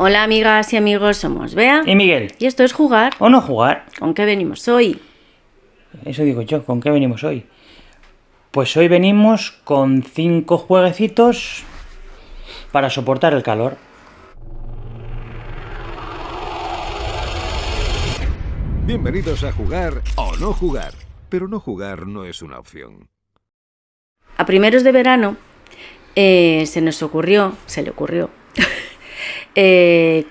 Hola amigas y amigos, somos Bea y Miguel. y esto es Jugar ¿O no jugar? ¿Con qué venimos hoy? Eso digo yo, ¿con qué venimos hoy? Pues hoy venimos con 5 jueguecitos para soportar el calor. Bienvenidos a Jugar o no jugar, pero no jugar no es una opción. A primeros de verano se le ocurrió,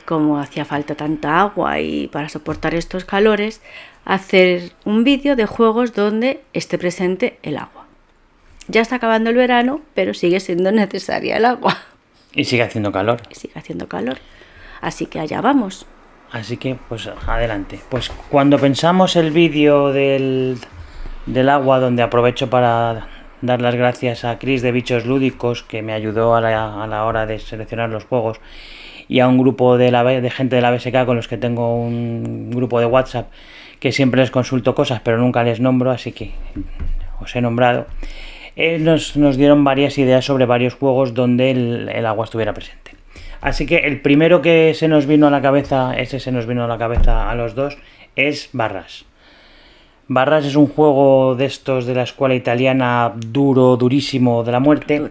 como hacía falta tanta agua y para soportar estos calores, hacer un vídeo de juegos donde esté presente el agua. Ya está acabando el verano, pero sigue siendo necesaria el agua. Y sigue haciendo calor. Así que allá vamos. Así que, pues adelante. Pues cuando pensamos el vídeo del agua, donde aprovecho para dar las gracias a Chris de Bichos Lúdicos, que me ayudó a la hora de seleccionar los juegos, y a un grupo de gente de la BSK con los que tengo un grupo de WhatsApp, que siempre les consulto cosas, pero nunca les nombro, así que os he nombrado. Nos dieron varias ideas sobre varios juegos donde el agua estuviera presente. Así que el primero que se nos vino a la cabeza, a los dos, es Barras. Barras es un juego de estos de la escuela italiana durísimo de la muerte,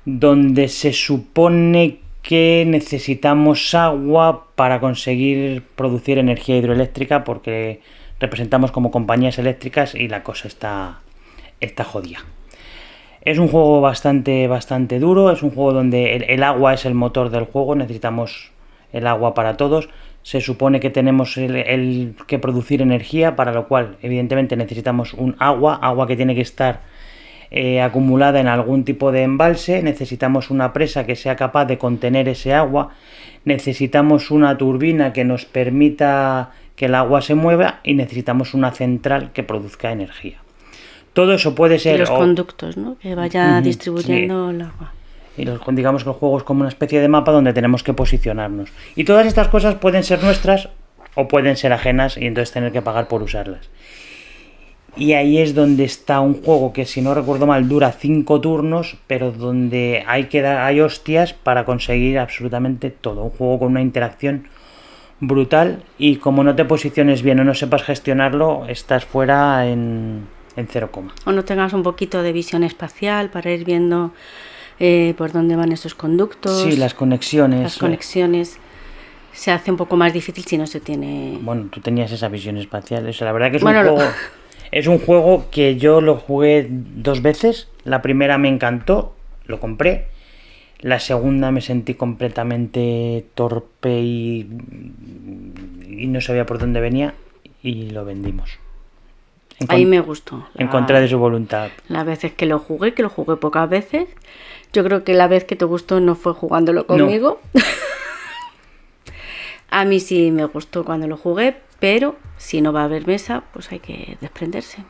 donde se supone que necesitamos agua para conseguir producir energía hidroeléctrica, porque representamos como compañías eléctricas y la cosa está jodida. Es un juego bastante duro, es un juego donde el agua es el motor del juego, necesitamos el agua para todos. Se supone que tenemos el que producir energía, para lo cual evidentemente necesitamos un agua que tiene que estar acumulada en algún tipo de embalse. Necesitamos una presa que sea capaz de contener ese agua, necesitamos una turbina que nos permita que el agua se mueva y necesitamos una central que produzca energía. Todo eso puede ser... Y los conductos, ¿no? Que vaya distribuyendo el agua. Y digamos que el juego es como una especie de mapa donde tenemos que posicionarnos. Y todas estas cosas pueden ser nuestras o pueden ser ajenas y entonces tener que pagar por usarlas. Y ahí es donde está un juego que, si no recuerdo mal, dura 5 turnos, pero donde hay hostias para conseguir absolutamente todo. Un juego con una interacción brutal y como no te posiciones bien o no sepas gestionarlo, estás fuera en 0, o no tengas un poquito de visión espacial para ir viendo por dónde van esos conductos. Sí, las conexiones se hace un poco más difícil si no se tiene... Bueno, tú tenías esa visión espacial. La verdad que es un juego que yo lo jugué 2 veces. La primera me encantó, lo compré. La segunda me sentí completamente torpe y no sabía por dónde venía y lo vendimos. Ahí me gustó. En contra de su voluntad. Las veces que lo jugué pocas veces. Yo creo que la vez que te gustó no fue jugándolo conmigo. No. A mí sí me gustó cuando lo jugué, pero si no va a haber mesa, pues hay que desprenderse.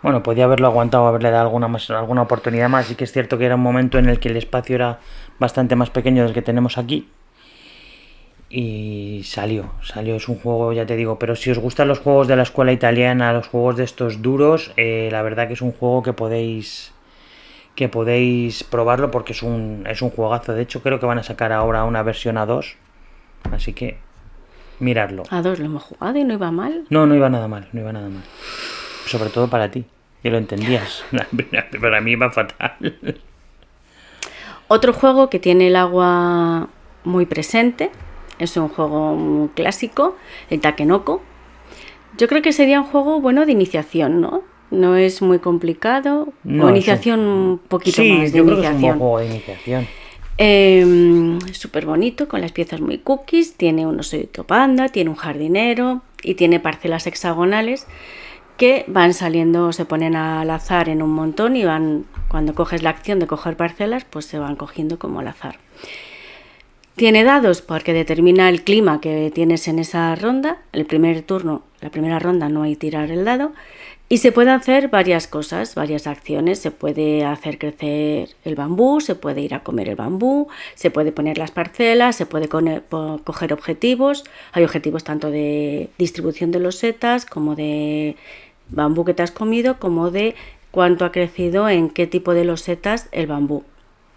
Bueno, podía haberlo aguantado, haberle dado alguna oportunidad más. Sí que es cierto que era un momento en el que el espacio era bastante más pequeño del que tenemos aquí. Y salió, es un juego, ya te digo, pero si os gustan los juegos de la escuela italiana, los juegos de estos duros, la verdad que es un juego que podéis probarlo, porque es un juegazo. De hecho, creo que van a sacar ahora una versión A2, así que miradlo. A2 lo hemos jugado y no iba mal. No iba nada mal, sobre todo para ti, que lo entendías, pero a mí iba fatal. Otro juego que tiene el agua muy presente es un juego muy clásico, el Takenoko. Yo creo que sería un juego bueno de iniciación, ¿no? No es muy complicado. No, o iniciación un poquito más de yo iniciación. Creo que es un buen juego de iniciación. Súper bonito, con las piezas muy cookies. Tiene un osito panda, tiene un jardinero y tiene parcelas hexagonales que van saliendo, se ponen al azar en un montón y van, cuando coges la acción de coger parcelas, pues se van cogiendo como al azar. Tiene dados porque determina el clima que tienes en esa ronda. El primer turno, la primera ronda, no hay tirar el dado. Y se pueden hacer varias cosas, varias acciones. Se puede hacer crecer el bambú, se puede ir a comer el bambú, se puede poner las parcelas, se puede coger objetivos. Hay objetivos tanto de distribución de losetas como de bambú que te has comido, como de cuánto ha crecido en qué tipo de losetas el bambú,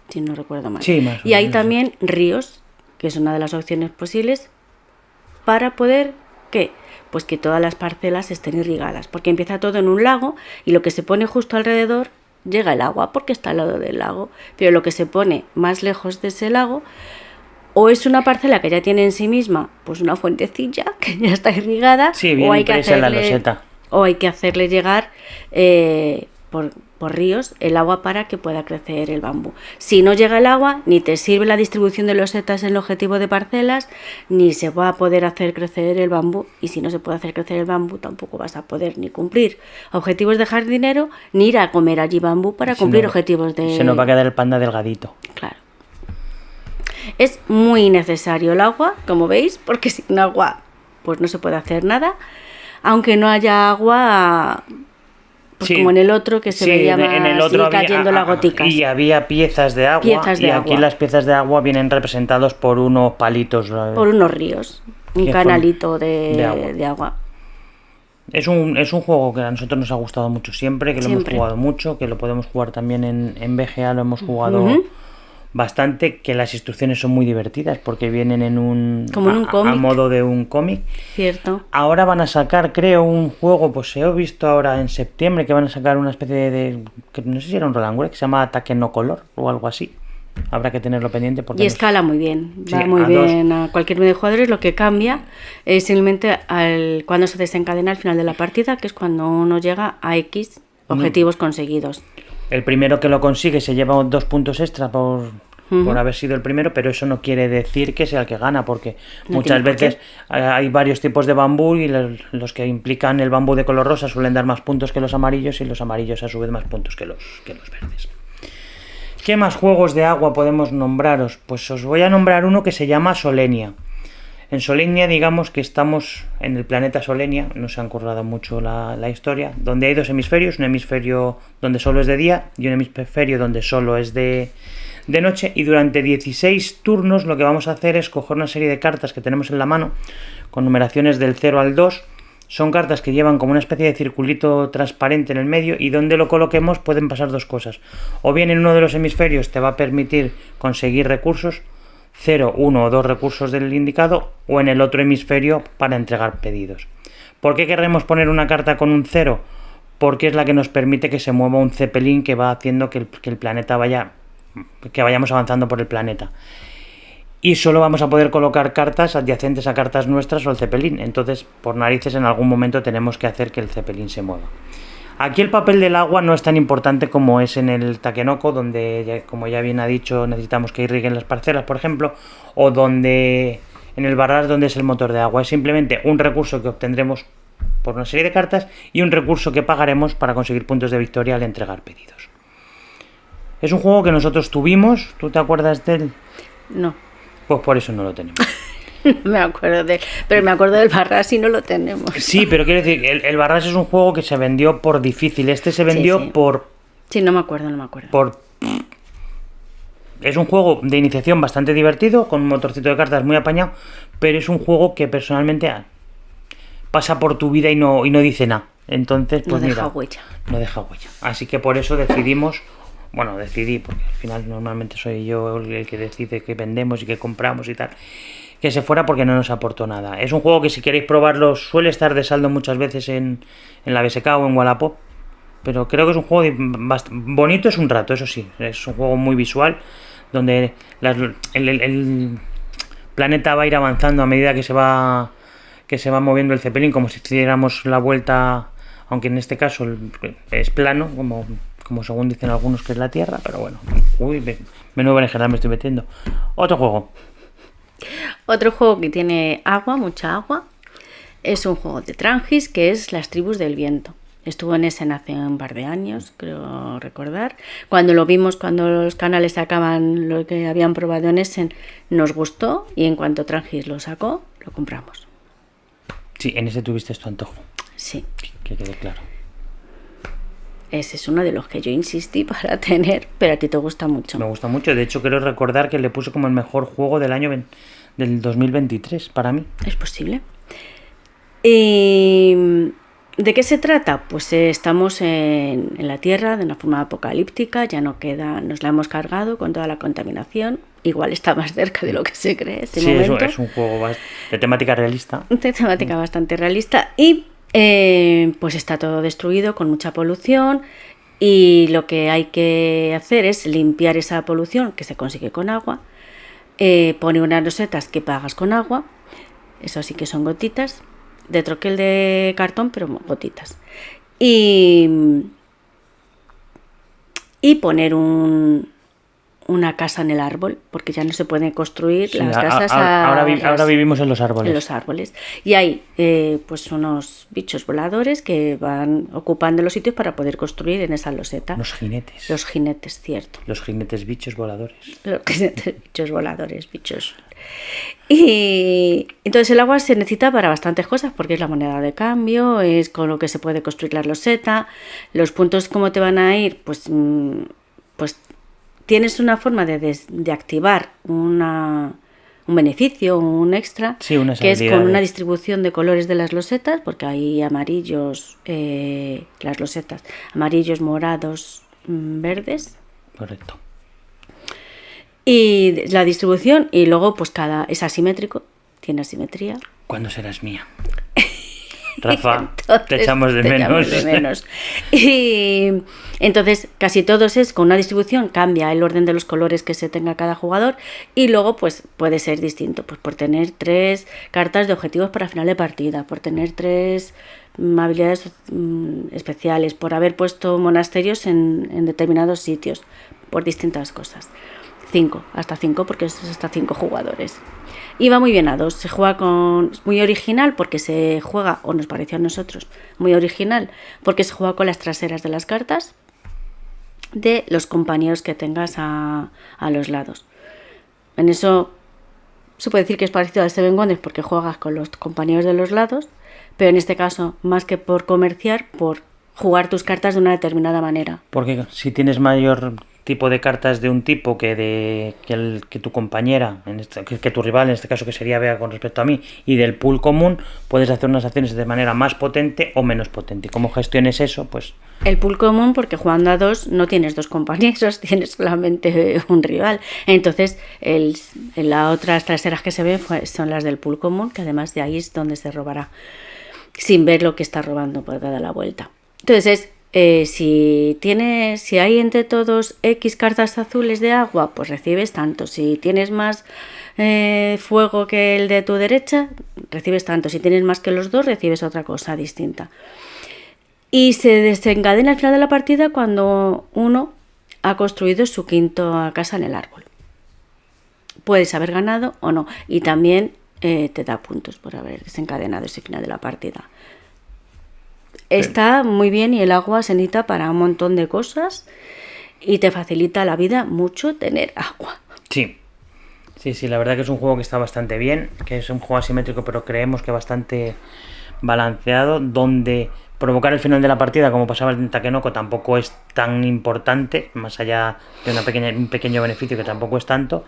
si no recuerdo mal. Sí, más o y hay menos. también ríos que es una de las opciones posibles para poder, ¿qué? Pues que todas las parcelas estén irrigadas, porque empieza todo en un lago y lo que se pone justo alrededor llega el agua porque está al lado del lago, pero lo que se pone más lejos de ese lago o es una parcela que ya tiene en sí misma pues una fuentecilla que ya está irrigada, Sí, bien o hay que impresa en la hacerle, loseta. o hay que hacerle llegar por ríos el agua para que pueda crecer el bambú. Si no llega el agua, ni te sirve la distribución de losetas en el objetivo de parcelas, ni se va a poder hacer crecer el bambú, y si no se puede hacer crecer el bambú tampoco vas a poder ni cumplir objetivos de jardinero, ni ir a comer allí bambú para cumplir objetivos de... Se nos va a quedar el panda delgadito. Claro. Es muy necesario el agua, como veis, porque sin agua pues no se puede hacer nada, aunque no haya agua, pues Sí, como en el otro que se sí, veía en el más otro había, cayendo las goticas. y había piezas de agua, Piezas de y aquí agua. las piezas de agua vienen representados por unos palitos. Por unos ríos, un Que canalito de agua. de agua. Es un juego que a nosotros nos ha gustado mucho siempre, que lo Siempre. hemos jugado mucho, que lo podemos jugar también en BGA, lo hemos jugado Ujú. bastante, que las instrucciones son muy divertidas porque vienen en un, Como en un cómic. a modo de un cómic. Cierto. Ahora van a sacar, creo, un juego, pues he visto ahora en septiembre que van a sacar una especie que no sé si era un roll and grade, que se llama Ataque no color o algo así. Habrá que tenerlo pendiente porque Y no sé. escala muy bien, Sí, va muy a dos. bien a cualquier medio de jugadores. Lo que cambia es simplemente cuando se desencadena al final de la partida, que es cuando uno llega a X objetivos conseguidos. El primero que lo consigue se lleva 2 puntos extra por haber sido el primero, pero eso no quiere decir que sea el que gana, porque No muchas tiene por qué. veces hay varios tipos de bambú y los que implican el bambú de color rosa suelen dar más puntos que los amarillos y los amarillos a su vez más puntos que los verdes. ¿Qué más juegos de agua podemos nombraros? Pues os voy a nombrar uno que se llama Solenia. En Solenia, digamos que estamos en el planeta Solenia, no se han currado mucho la historia, donde hay 2 hemisferios, un hemisferio donde solo es de día y un hemisferio donde solo es de noche, y durante 16 turnos lo que vamos a hacer es coger una serie de cartas que tenemos en la mano, con numeraciones del 0 al 2, son cartas que llevan como una especie de circulito transparente en el medio, y donde lo coloquemos pueden pasar 2 cosas, o bien en uno de los hemisferios te va a permitir conseguir recursos, 0, 1 o 2 recursos del indicado, o en el otro hemisferio para entregar pedidos. ¿Por qué queremos poner una carta con un 0? Porque es la que nos permite que se mueva un Zeppelin que va haciendo que el planeta que vayamos avanzando por el planeta. Y solo vamos a poder colocar cartas adyacentes a cartas nuestras o el Zeppelin. Entonces, por narices, en algún momento tenemos que hacer que el Zeppelin se mueva. Aquí el papel del agua no es tan importante como es en el Takenoko, donde, como ya bien ha dicho, necesitamos que irriguen las parcelas, por ejemplo, o donde en el Barras, donde es el motor de agua. Es simplemente un recurso que obtendremos por una serie de cartas y un recurso que pagaremos para conseguir puntos de victoria al entregar pedidos. Es un juego que nosotros tuvimos, ¿tú te acuerdas de él? No, Pues por eso no lo tenemos. no me acuerdo de él, pero me acuerdo del Barras y no lo tenemos. Sí, pero quiero decir, el Barras es un juego que se vendió por difícil. Este se vendió sí. por Sí, no me acuerdo. Es un juego de iniciación bastante divertido, con un motorcito de cartas muy apañado, pero es un juego que personalmente pasa por tu vida y no dice nada. Entonces, pues No deja mira, huella. no deja huella. Así que por eso decidimos, decidí, porque al final normalmente soy yo el que decide qué vendemos y qué compramos y tal, que se fuera porque no nos aportó nada. Es un juego que si queréis probarlo suele estar de saldo muchas veces en la BSK o en Wallapop, pero creo que es un juego bonito, es un rato, eso sí, es un juego muy visual, donde el planeta va a ir avanzando a medida que se va moviendo el Zeppelin, como si hiciéramos la vuelta, aunque en este caso es plano, como según dicen algunos que es la Tierra, pero bueno, menudo berenjenal me estoy metiendo. Otro juego. Otro juego que tiene agua, mucha agua, es un juego de Trangis, que es Las Tribus del Viento. Estuvo en Essen hace un par de años, creo recordar. Cuando lo vimos, cuando los canales sacaban lo que habían probado en Essen, nos gustó, y en cuanto Trangis lo sacó, lo compramos. Sí, en ese tuviste tu antojo. Sí. Que quede claro. Ese es uno de los que yo insistí para tener, pero a ti te gusta mucho. Me gusta mucho. De hecho, quiero recordar que le puse como el mejor juego del año del 2023 para mí. Es posible. ¿Y de qué se trata? Pues estamos en la Tierra de una forma apocalíptica, ya no queda, nos la hemos cargado con toda la contaminación, igual está más cerca de lo que se cree. Sí, es un juego de temática realista. De temática bastante realista. Y pues está todo destruido, con mucha polución. Y lo que hay que hacer es limpiar esa polución, que se consigue con agua. Pone unas losetas que pagas con agua. Eso sí que son gotitas. De troquel de cartón, pero gotitas. Y poner una casa en el árbol, porque ya no se pueden construir las casas. Ahora vivimos en los árboles. En los árboles. Y hay pues unos bichos voladores que van ocupando los sitios para poder construir en esa loseta. Los jinetes. Los jinetes, cierto. Los jinetes bichos voladores. Los jinetes bichos voladores, bichos. Y entonces el agua se necesita para bastantes cosas, porque es la moneda de cambio, es con lo que se puede construir la loseta. Los puntos, ¿cómo te van a ir? Pues tienes una forma de activar un beneficio, un extra, sí, que es con una distribución de colores de las losetas, porque hay amarillos, las losetas, amarillos, morados, verdes. Correcto. Y la distribución, y luego pues es asimétrico, tiene asimetría. ¿Cuándo serás mía? Rafa, te echamos de menos. Y entonces casi todos es con una distribución, cambia el orden de los colores que se tenga cada jugador, y luego pues puede ser distinto, pues por tener 3 cartas de objetivos para final de partida, por tener 3 habilidades especiales, por haber puesto monasterios en determinados sitios, por distintas cosas. 5, hasta 5, porque es hasta 5 jugadores. Y va muy bien a 2. Se juega es muy original porque se juega, o nos pareció a nosotros, muy original porque se juega con las traseras de las cartas de los compañeros que tengas a los lados. En eso se puede decir que es parecido al Seven Wonders porque juegas con los compañeros de los lados, pero en este caso, más que por comerciar, por jugar tus cartas de una determinada manera. Porque si tienes mayor tipo de cartas de un tipo que tu compañera, que tu rival, en este caso que sería Bea con respecto a mí, y del pool común, puedes hacer unas acciones de manera más potente o menos potente. ¿Y cómo gestiones eso? Pues el pool común, porque jugando a 2 no tienes 2 compañeros, tienes solamente un rival. Entonces, las otras traseras que se ven son las del pool común, que además de ahí es donde se robará, sin ver lo que está robando por dar la vuelta. Entonces, si hay entre todos X cartas azules de agua, pues recibes tanto. Si tienes más fuego que el de tu derecha, recibes tanto. Si tienes más que los dos, recibes otra cosa distinta. Y se desencadena al final de la partida cuando uno ha construido su quinta casa en el árbol. Puedes haber ganado o no. Y también te da puntos por haber desencadenado ese final de la partida. Está muy bien, y el agua se necesita para un montón de cosas y te facilita la vida mucho tener agua. Sí, la verdad que es un juego que está bastante bien, que es un juego asimétrico, pero creemos que bastante balanceado, donde provocar el final de la partida, como pasaba en Takenoko, tampoco es tan importante, más allá de un pequeño beneficio que tampoco es tanto.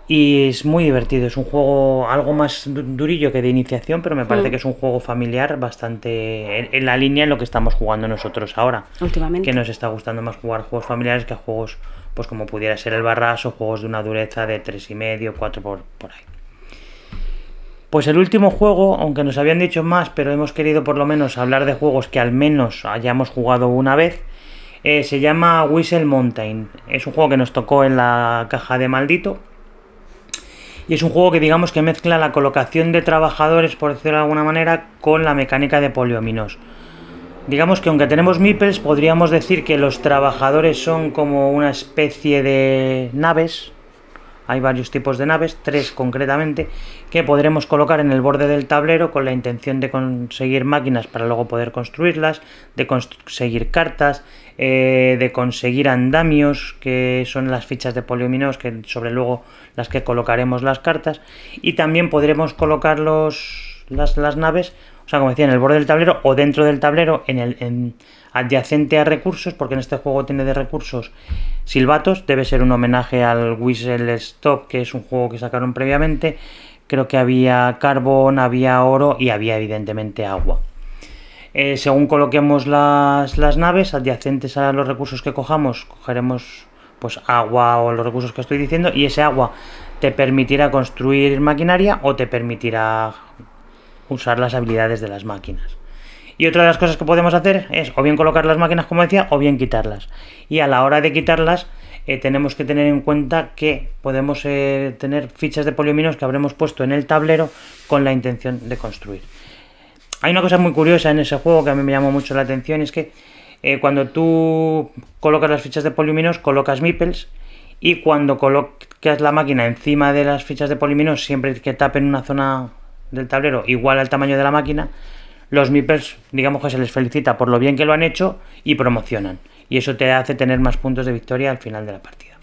Y es muy divertido, es un juego algo más durillo que de iniciación, pero me parece que es un juego familiar bastante en la línea en lo que estamos jugando nosotros ahora. Últimamente. Que nos está gustando más jugar juegos familiares que a juegos pues como pudiera ser el Barras, o juegos de una dureza de 3,5, 4 por ahí. Pues el último juego, aunque nos habían dicho más, pero hemos querido por lo menos hablar de juegos que al menos hayamos jugado una vez, se llama Whistle Mountain. Es un juego que nos tocó en la caja de Maldito. Y es un juego que digamos que mezcla la colocación de trabajadores, por decirlo de alguna manera, con la mecánica de polióminos. Digamos que aunque tenemos meeples, podríamos decir que los trabajadores son como una especie de naves. Hay varios tipos de naves, 3 concretamente, que podremos colocar en el borde del tablero con la intención de conseguir máquinas para luego poder construirlas, de conseguir cartas, de conseguir andamios, que son las fichas de polióminos, que sobre luego las que colocaremos las cartas, y también podremos colocar las naves, o sea, como decía, en el borde del tablero o dentro del tablero, en adyacente a recursos, porque en este juego tiene de recursos silbatos, debe ser un homenaje al Whistle Stop, que es un juego que sacaron previamente. Creo que había carbón, había oro y había evidentemente agua. Según coloquemos las naves adyacentes a los recursos que cogeremos pues agua o los recursos que estoy diciendo, y ese agua te permitirá construir maquinaria o te permitirá usar las habilidades de las máquinas. Y otra de las cosas que podemos hacer es o bien colocar las máquinas, como decía, o bien quitarlas. Y a la hora de quitarlas tenemos que tener en cuenta que podemos tener fichas de poliominos que habremos puesto en el tablero con la intención de construir. Hay una cosa muy curiosa en ese juego que a mí me llamó mucho la atención, es que cuando tú colocas las fichas de poliominos, colocas meeples, y cuando colocas la máquina encima de las fichas de poliominos, siempre que tapen una zona del tablero igual al tamaño de la máquina, los meeples, digamos que se les felicita por lo bien que lo han hecho y promocionan. Y eso te hace tener más puntos de victoria al final de la partida.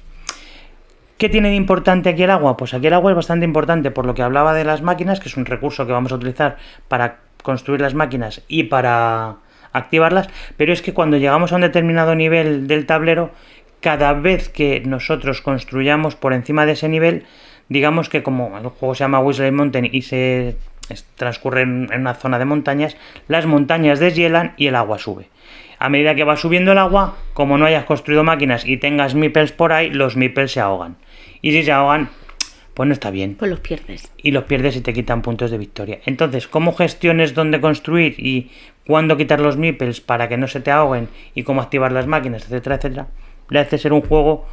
¿Qué tiene de importante aquí el agua? Pues aquí el agua es bastante importante por lo que hablaba de las máquinas, que es un recurso que vamos a utilizar para construir las máquinas y para activarlas, pero es que cuando llegamos a un determinado nivel del tablero, cada vez que nosotros construyamos por encima de ese nivel, digamos que como el juego se llama Whistler Mountain y se transcurre en una zona de montañas, las montañas deshielan y el agua sube. A medida que va subiendo el agua, como no hayas construido máquinas y tengas meeples por ahí, los meeples se ahogan. Y si se ahogan, pues no está bien. Pues los pierdes. Y los pierdes y te quitan puntos de victoria. Entonces, ¿cómo gestiones dónde construir y cuándo quitar los meeples para que no se te ahoguen y cómo activar las máquinas, etcétera, etcétera? Le hace ser un juego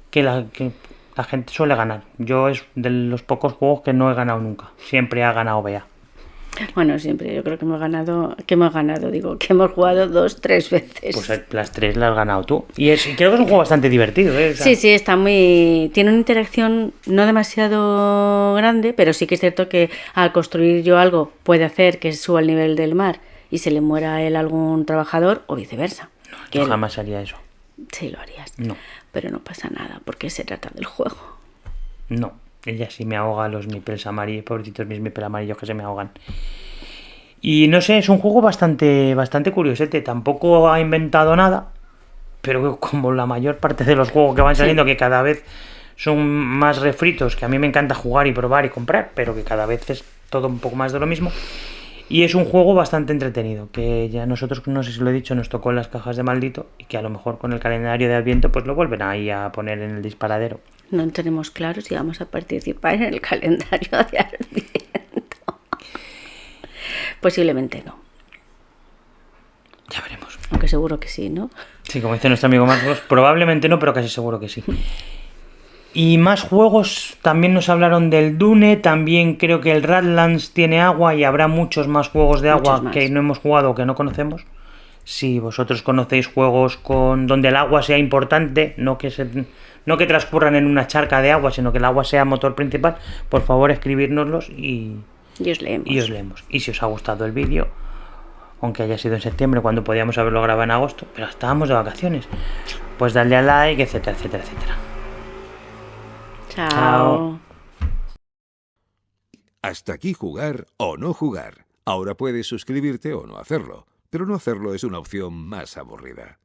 que la gente suele ganar. Yo es de los pocos juegos que no he ganado nunca. Siempre ha ganado Bea. Bueno, siempre yo creo que hemos ganado, que hemos jugado 2-3 veces. Pues las 3 las has ganado tú. Y creo que es un juego bastante divertido, ¿eh? O sea, Sí, está tiene una interacción no demasiado grande, pero sí que es cierto que al construir yo algo puede hacer que suba el nivel del mar y se le muera a él algún trabajador o viceversa. No, yo jamás haría eso. Sí, lo harías. No. Pero no pasa nada, porque se trata del juego. No, ella sí me ahoga los meeples amarillos, pobrecitos mis meeples amarillos que se me ahogan. Y no sé, es un juego bastante curiosete. Tampoco ha inventado nada, pero como la mayor parte de los juegos que van saliendo, que cada vez son más refritos, que a mí me encanta jugar y probar y comprar, pero que cada vez es todo un poco más de lo mismo. Y es un juego bastante entretenido, que ya nosotros, no sé si lo he dicho, nos tocó en las cajas de Maldito, y que a lo mejor con el calendario de Adviento pues lo vuelven ahí a poner en el disparadero. No tenemos claro si vamos a participar en el calendario de Adviento. Posiblemente no. Ya veremos. Aunque seguro que sí, ¿no? Sí, como dice nuestro amigo Marcos, probablemente no, pero casi seguro que sí. Y más juegos, también nos hablaron del Dune, también creo que el Radlands tiene agua y habrá muchos más juegos de agua que no hemos jugado o que no conocemos. Si vosotros conocéis juegos donde el agua sea importante, no que transcurran en una charca de agua, sino que el agua sea motor principal, por favor escribirnoslos y os leemos. Y si os ha gustado el vídeo, aunque haya sido en septiembre cuando podíamos haberlo grabado en agosto, pero estábamos de vacaciones, pues dadle a like, etcétera, etcétera, etcétera. Chao. Hasta aquí jugar o no jugar. Ahora puedes suscribirte o no hacerlo, pero no hacerlo es una opción más aburrida.